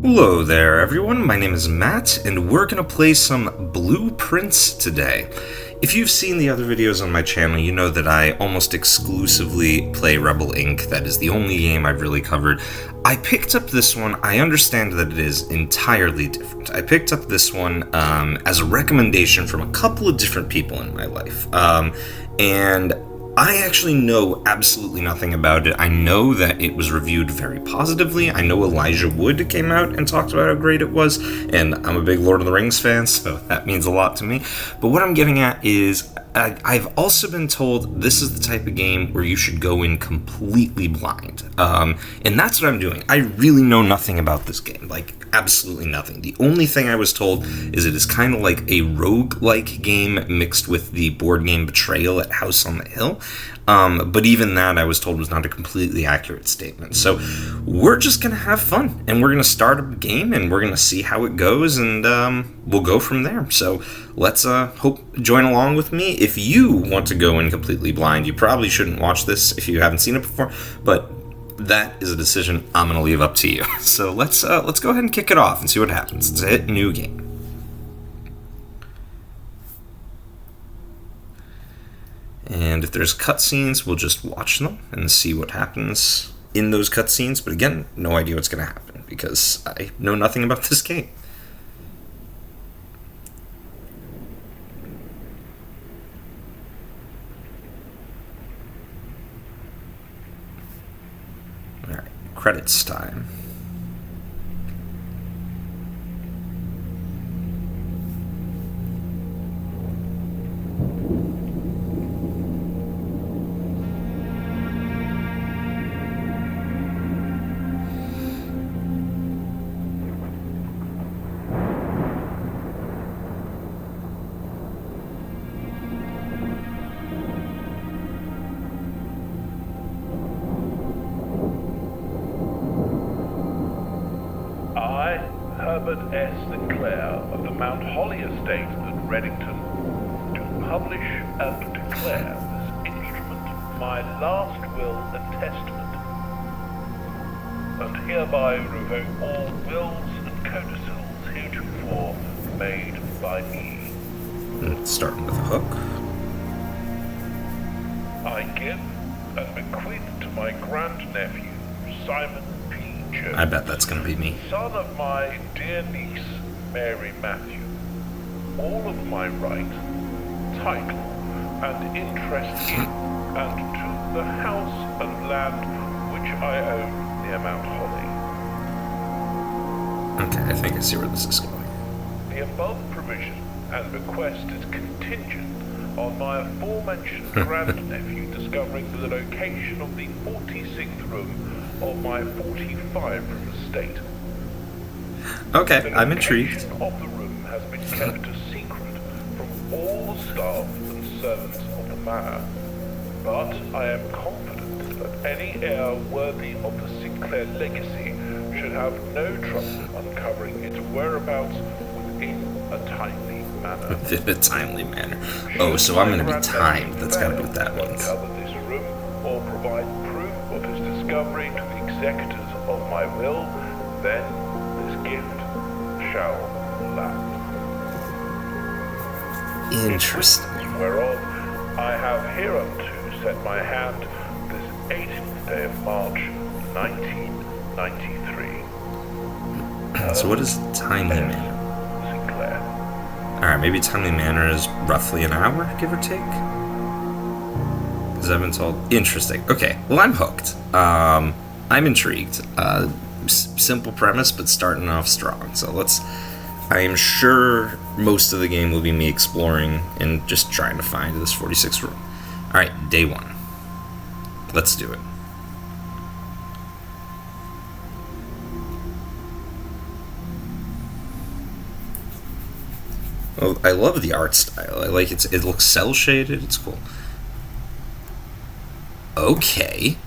Hello there everyone, my name is Matt, and we're gonna play some Blueprince today. If you've seen the other videos on my channel, you know that I almost exclusively play Rebel Inc. That is the only game I've really covered. I picked up this one. I understand that it is entirely different. I picked up this one as a recommendation from a couple of different people in my life. And I actually know absolutely nothing about it. I know that it was reviewed very positively. I know Elijah Wood came out and talked about how great it was, and I'm a big Lord of the Rings fan, so that means a lot to me. But what I'm getting at is, I've also been told this is the type of game where you should go in completely blind. And that's what I'm doing. I really know nothing about this game, like absolutely nothing. The only thing I was told is it is kind of like a roguelike game mixed with the board game Betrayal at House on the Hill. But even that I was told was not a completely accurate statement. So we're just going to have fun, and we're going to start a game, and we're going to see how it goes, and we'll go from there. So let's join along with me. If you want to go in completely blind, you probably shouldn't watch this if you haven't seen it before, but that is a decision I'm going to leave up to you. So let's go ahead and kick it off and see what happens. Let's hit new game. And if there's cutscenes, we'll just watch them and see what happens in those cutscenes. But again, no idea what's going to happen because I know nothing about this game. Alright, credits time. Herbert S. Sinclair of the Mount Holly estate at Reddington, do publish and declare this instrument my last will and testament, and hereby revoke all wills and codicils heretofore made by me. Starting with a hook. I give and bequeath to my grandnephew, Simon P. Jones, I bet that's going to be me. son of my dear niece, Mary Matthew, all of my right, title, and interest in and to the house and land which I own near Mount Holly. Okay, I think I see where this is going. The above provision and request is contingent on my aforementioned grandnephew discovering the location of the 46th room of my 45-room estate. Okay, I'm intrigued. The location of the room has been kept a secret from all the staff and servants of the manor, but I am confident that any heir worthy of the Sinclair legacy should have no trouble uncovering its whereabouts within a timely manner. Within a timely manner. Oh, so I'm going to be timed. That's got to be what that means. Uncover this room or provide proof of his discovery to the executors of my will, then this gift shall lapse. Interesting. Whereof I have hereunto set my hand this 18th day of March, 1993. So what is timely manner? Sinclair. Alright, maybe timely manner is roughly an hour, give or take? Because I've been told. Interesting. Okay, well, I'm hooked. I'm intrigued. Simple premise, but starting off strong. So I am sure most of the game will be me exploring and just trying to find this 46th room. Alright, day one. Let's do it. Well, I love the art style. I like it. It looks cel shaded. It's cool. Okay.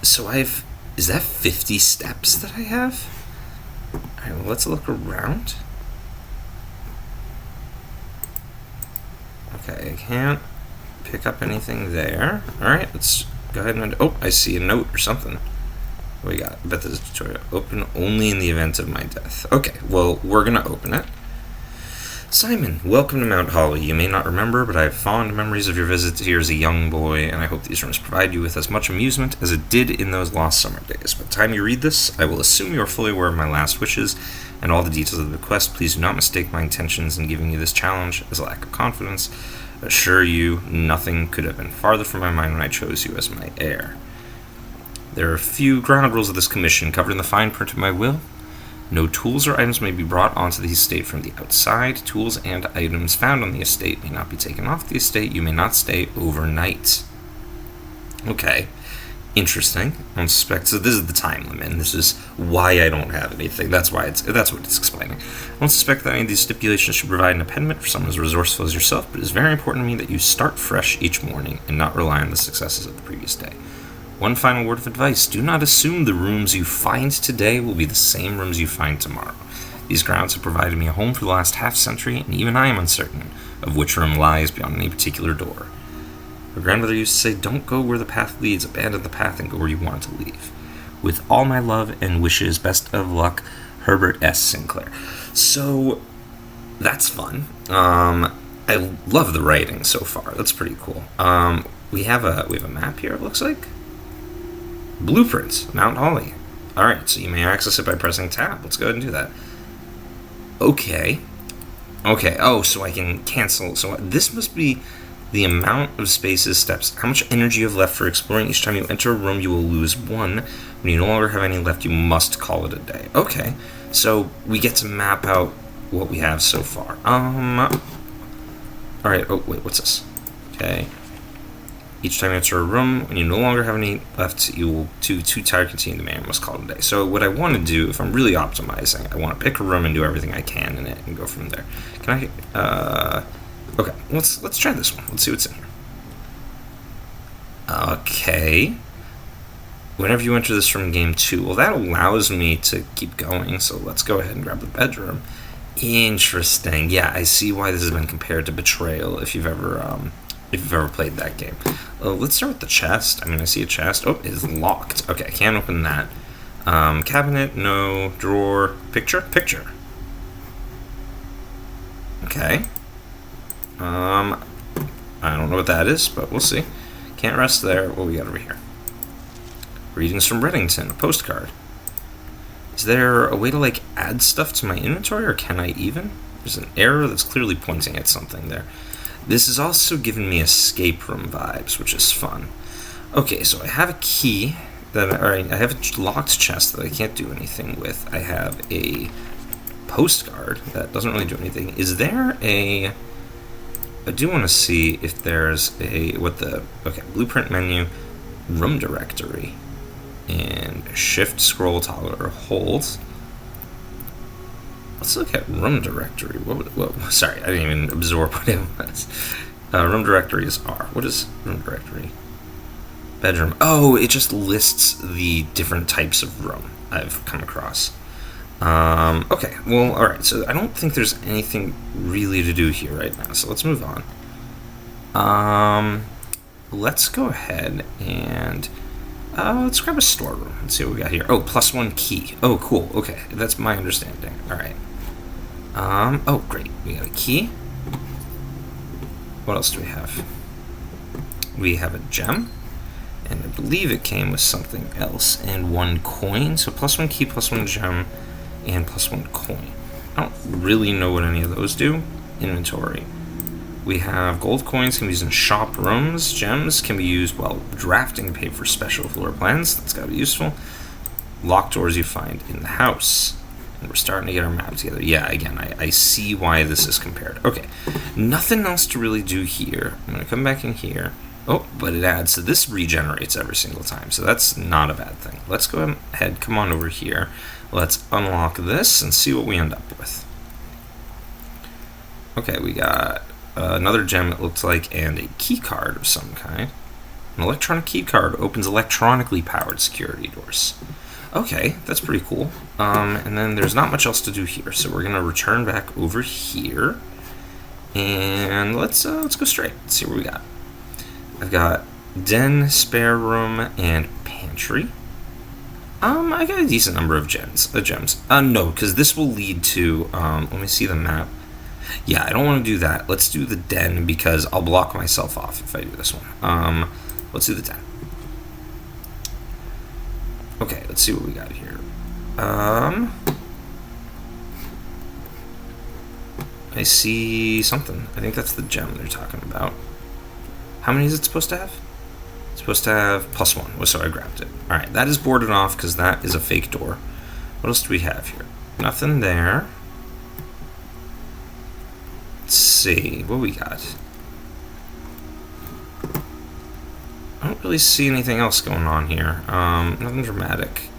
So is that 50 steps that I have? Alright, well, let's look around. Okay, I can't pick up anything there. Alright, let's go ahead and... Oh, I see a note or something. What we got? I bet this is tutorial. Open only in the event of my death. Okay, well, we're gonna open it. Simon, welcome to Mount Holly. You may not remember, but I have fond memories of your visits here as a young boy, and I hope these rooms provide you with as much amusement as it did in those lost summer days. By the time you read this, I will assume you are fully aware of my last wishes and all the details of the quest. Please do not mistake my intentions in giving you this challenge as a lack of confidence. I assure you, nothing could have been farther from my mind when I chose you as my heir. There are a few ground rules of this commission covered in the fine print of my will. No tools or items may be brought onto the estate from the outside. Tools and items found on the estate may not be taken off the estate. You may not stay overnight. Okay. Interesting. I don't suspect. So this is the time limit, and this is why I don't have anything. That's what it's explaining. I don't suspect that any of these stipulations should provide an impediment for someone as resourceful as yourself, but it is very important to me that you start fresh each morning and not rely on the successes of the previous day. One final word of advice. Do not assume the rooms you find today will be the same rooms you find tomorrow. These grounds have provided me a home for the last half-century, and even I am uncertain of which room lies beyond any particular door. My grandmother used to say, don't go where the path leads, abandon the path and go where you want to leave. With all my love and wishes, best of luck, Herbert S. Sinclair. So, that's fun. I love the writing so far. That's pretty cool. We have a map here, it looks like. Blueprince, Mount Holly. Alright, so you may access it by pressing tab. Let's go ahead and do that. Okay. Oh, so I can cancel. So this must be the amount of spaces, steps, how much energy you have left for exploring. Each time you enter a room, you will lose 1. When you no longer have any left, you must call it a day. Okay, so we get to map out what we have so far. Alright, oh, wait, what's this? Okay. Each time you enter a room, when you no longer have any left, you will too tired to continue the man must call it a day. So what I want to do, if I'm really optimizing, I want to pick a room and do everything I can in it and go from there. Can I? Okay, let's try this one. Let's see what's in here. Okay. Whenever you enter this from game 2, well, that allows me to keep going. So let's go ahead and grab the bedroom. Interesting. Yeah, I see why this has been compared to Betrayal. If you've ever played that game. Let's start with the chest. I mean, I see a chest. Oh, it's locked. Okay, I can't open that. Cabinet, no. Drawer, picture. Okay. I don't know what that is, but we'll see. Can't rest there. What we got over here? Readings from Reddington, a postcard. Is there a way to, like, add stuff to my inventory, or can I even? There's an arrow that's clearly pointing at something there. This is also giving me escape room vibes, which is fun. Okay, so I have a key I have a locked chest that I can't do anything with. I have a postcard that doesn't really do anything. Is there I do want to see if there's blueprint menu, room directory, and shift, scroll, toggle, or hold. Let's look at room directory. Sorry, I didn't even absorb what it was. Room directory is R. What is room directory? Bedroom. Oh, it just lists the different types of room I've come across. Okay, well, alright, so I don't think there's anything really to do here right now, so let's move on. Let's go ahead and let's grab a storeroom and see what we got here. Oh, +1 key. Oh, cool. Okay, that's my understanding. Alright. Oh, great. We got a key. What else do we have? We have a gem, and I believe it came with something else, and 1 coin. So +1 key, +1 gem, and +1 coin. I don't really know what any of those do. Inventory. We have gold coins can be used in shop rooms. Gems can be used while drafting to pay for special floor plans. That's gotta be useful. Locked doors you find in the house. And we're starting to get our map together. Yeah, again, I see why this is compared. Okay, nothing else to really do here. I'm gonna come back in here. Oh, but it adds, so this regenerates every single time, so that's not a bad thing. Let's go ahead, come on over here. Let's unlock this and see what we end up with. Okay, we got another gem, it looks like, and a key card of some kind. An electronic key card opens electronically powered security doors. Okay, that's pretty cool. And then there's not much else to do here, so we're gonna return back over here, and let's go straight. Let's see what we got. I've got den, spare room, and pantry. I got a decent number of gems. No, because this will lead to, let me see the map. Yeah, I don't want to do that. Let's do the den, because I'll block myself off if I do this one. Let's do the den. Okay, let's see what we got here. I see something. I think that's the gem they're talking about. How many is it supposed to have? It's supposed to have +1, so I grabbed it. Alright, that is boarded off because that is a fake door. What else do we have here? Nothing there. Let's see, what we got? I don't really see anything else going on here. Nothing dramatic.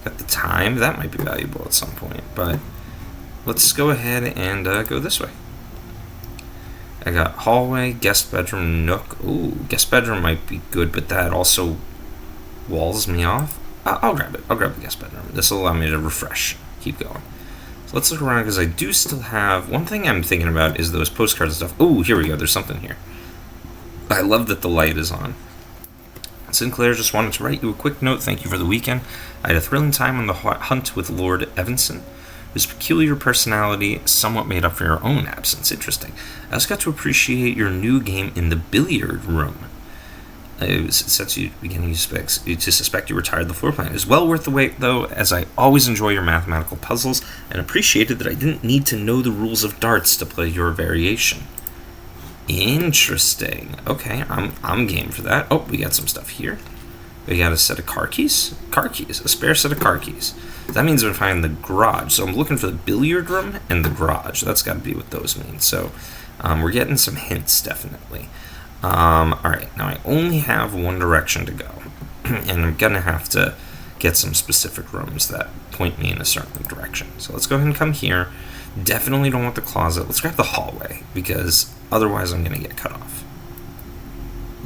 Got the time, that might be valuable at some point, but let's go ahead and go this way. I got hallway, guest bedroom, nook. Ooh, guest bedroom might be good, but that also walls me off. I'll grab it. I'll grab the guest bedroom. This will allow me to refresh. Keep going. So let's look around, because I do still have... One thing I'm thinking about is those postcards and stuff. Ooh, here we go. There's something here. I love that the light is on. Sinclair just wanted to write you a quick note. Thank you for the weekend. I had a thrilling time on the hunt with Lord Evanson. His peculiar personality somewhat made up for your own absence. Interesting. I also got to appreciate your new game in the billiard room. It sets you beginning to suspect you retired the floor plan. It is well worth the wait, though, as I always enjoy your mathematical puzzles, and appreciated that I didn't need to know the rules of darts to play your variation. Interesting. Okay, I'm game for that. Oh, we got some stuff here. We got a set of car keys. A spare set of car keys. That means we're finding the garage. So I'm looking for the billiard room and the garage. That's got to be what those mean. So we're getting some hints, definitely. Alright, now I only have one direction to go. And I'm going to have to get some specific rooms that point me in a certain direction. So let's go ahead and come here. Definitely don't want the closet. Let's grab the hallway, because otherwise I'm going to get cut off.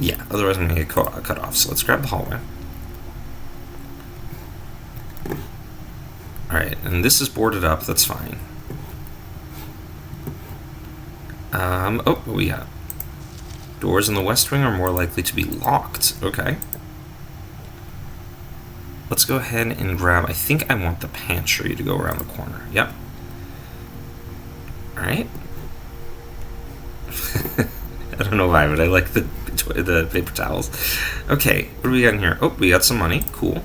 Yeah, otherwise I'm going to get cut off. So let's grab the hallway. Alright, and this is boarded up. That's fine. Oh, what we got? Doors in the west wing are more likely to be locked. Okay. Let's go ahead and grab... I think I want the pantry to go around the corner. Yep. Alright. I don't know why, but I like the paper towels. Okay, what do we got in here? Oh, we got some money. Cool.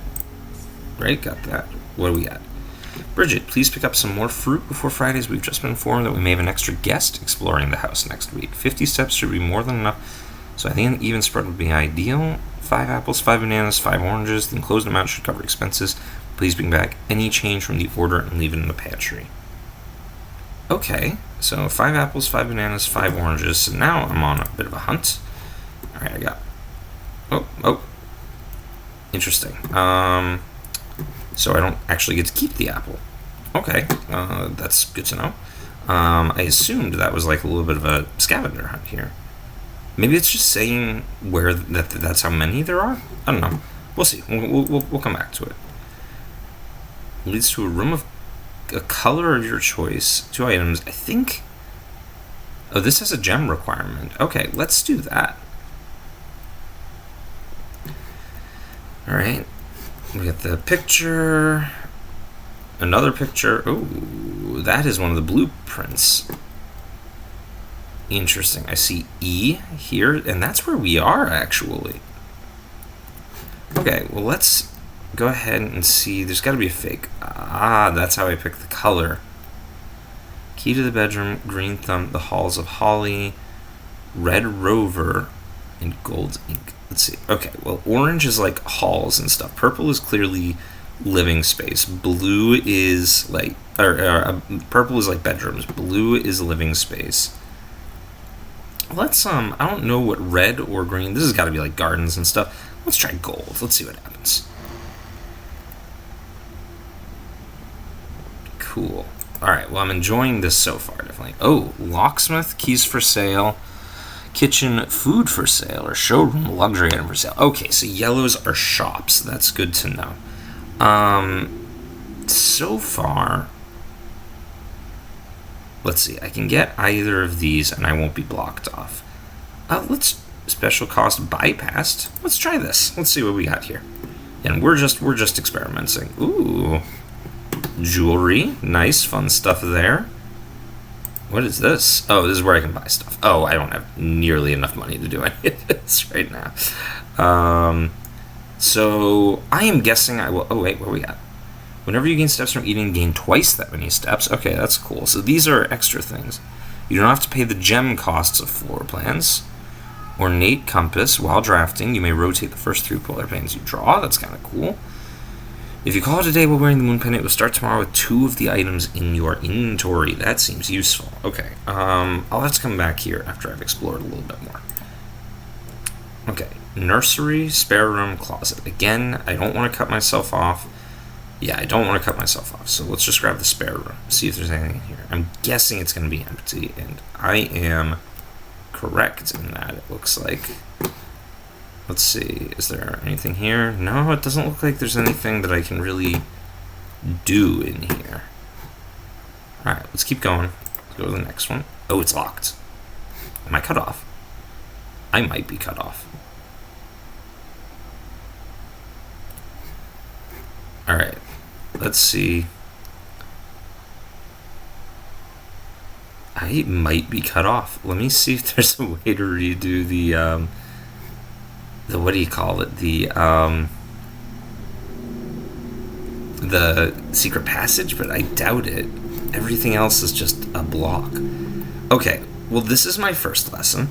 Right, got that. What do we got? Bridget, please pick up some more fruit before Fridays. We've just been informed that we may have an extra guest exploring the house next week. 50 steps should be more than enough, so I think an even spread would be ideal. 5 apples, 5 bananas, 5 oranges. The enclosed amount should cover expenses. Please bring back any change from the order and leave it in the pantry. Okay, so 5 apples, 5 bananas, 5 oranges. So now I'm on a bit of a hunt. Alright, I got... Oh. Interesting. So I don't actually get to keep the apple. Okay, that's good to know. I assumed that was like a little bit of a scavenger hunt here. Maybe it's just saying where that's how many there are? I don't know. We'll see. We'll come back to it. Leads to a room of a color of your choice. 2 items. I think... Oh, this has a gem requirement. Okay, let's do that. Alright. We got the picture. Another picture. Oh, that is one of the blueprints. Interesting. I see E here, and that's where we are, actually. Okay, well, let's go ahead and see. There's got to be a fake. Ah, that's how I pick the color. Key to the bedroom, green thumb, the halls of holly, red rover, and gold ink. Let's see. Okay, well, orange is like halls and stuff. Purple is clearly living space. Blue is like, purple is like bedrooms. Blue is living space. Let's, I don't know what red or green, this has got to be like gardens and stuff. Let's try gold. Let's see what happens. Cool. Alright, well, I'm enjoying this so far, definitely. Oh, locksmith, keys for sale. Kitchen, food for sale, or showroom, luxury item for sale. Okay, so yellows are shops. That's good to know. So far, let's see. I can get either of these, and I won't be blocked off. Let's special cost bypassed. Let's try this. Let's see what we got here. And we're just experimenting. Ooh. Jewelry. Nice, fun stuff there. What is this? Oh, this is where I can buy stuff. Oh, I don't have nearly enough money to do any of this right now. So I am guessing I will... Oh, wait, what are we at? Whenever you gain steps from eating, gain twice that many steps. Okay, that's cool. So these are extra things. You don't have to pay the gem costs of floor plans. Ornate compass. While drafting, you may rotate the first 3 polar plans you draw. That's kind of cool. If you call it a day while wearing the moon pendant, it will start tomorrow with 2 of the items in your inventory. That seems useful. Okay, I'll have to come back here after I've explored a little bit more. Okay, nursery, spare room, closet. Again, I don't want to cut myself off. Yeah, I don't want to cut myself off, so let's just grab the spare room, see if there's anything in here. I'm guessing it's going to be empty, and I am correct in that, it looks like. Let's see, is there anything here? No, it doesn't look like there's anything that I can really do in here. Alright, let's keep going. Let's go to the next one. Oh, it's locked. Am I cut off? I might be cut off. Alright, let's see. I might be cut off. Let me see if there's a way to redo the what do you call it? The secret passage, but I doubt it. Everything else is just a block. Okay, well, this is my first lesson.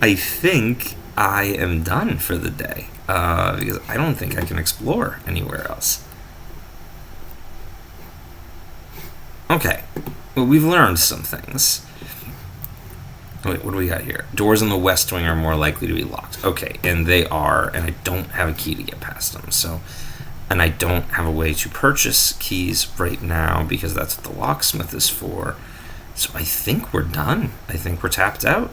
I think I am done for the day, because I don't think I can explore anywhere else. Okay, well, we've learned some things. Wait, what do we got here? Doors in the west wing are more likely to be locked. Okay, and they are, and I don't have a key to get past them, so... And I don't have a way to purchase keys right now, because that's what the locksmith is for. So I think we're done. I think we're tapped out.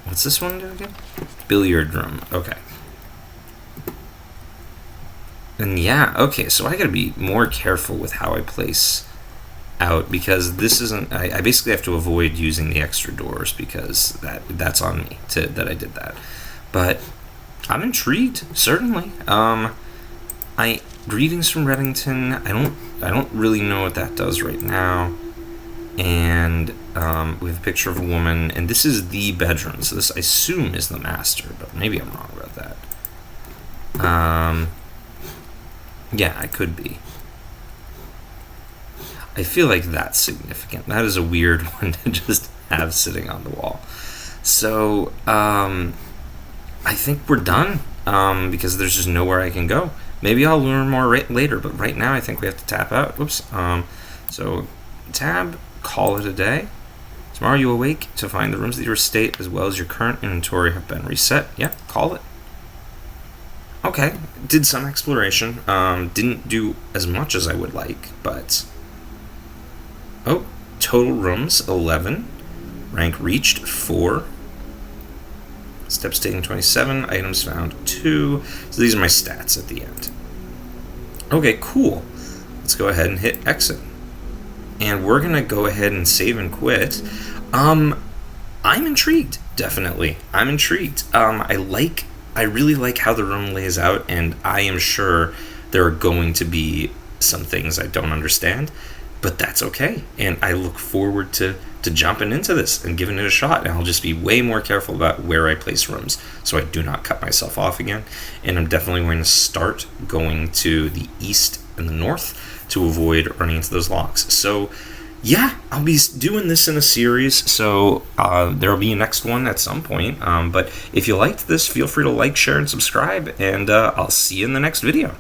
What's this one do again? Billiard room. Okay. And yeah, okay, so I gotta be more careful with how I place out, because this isn't... I basically have to avoid using the extra doors, because that's on me that I did that. But I'm intrigued, certainly. Greetings from Reddington. I don't really know what that does right now. And we have a picture of a woman, and this is the bedroom, so this I assume is the master, but maybe I'm wrong about that. Yeah, I could be. I feel like that's significant. That is a weird one to just have sitting on the wall. So, I think we're done, because there's just nowhere I can go. Maybe I'll learn more later, but right now I think we have to tap out. Whoops. So, tab, call it a day. Tomorrow you awake to find the rooms of your estate as well as your current inventory have been reset. Yeah, call it. Okay, did some exploration. Didn't do as much as I would like, but... Oh, total rooms, 11. Rank reached, 4. Steps taken, 27. Items found, 2. So these are my stats at the end. Okay, cool. Let's go ahead and hit exit. And we're going to go ahead and save and quit. I'm intrigued, definitely. I'm intrigued. I really like how the room lays out, and I am sure there are going to be some things I don't understand, but that's okay. And I look forward to jumping into this and giving it a shot, and I'll just be way more careful about where I place rooms so I do not cut myself off again. And I'm definitely going to start going to the east and the north to avoid running into those locks. So yeah, I'll be doing this in a series, so there'll be a next one at some point. But if you liked this, feel free to like, share, and subscribe, and I'll see you in the next video.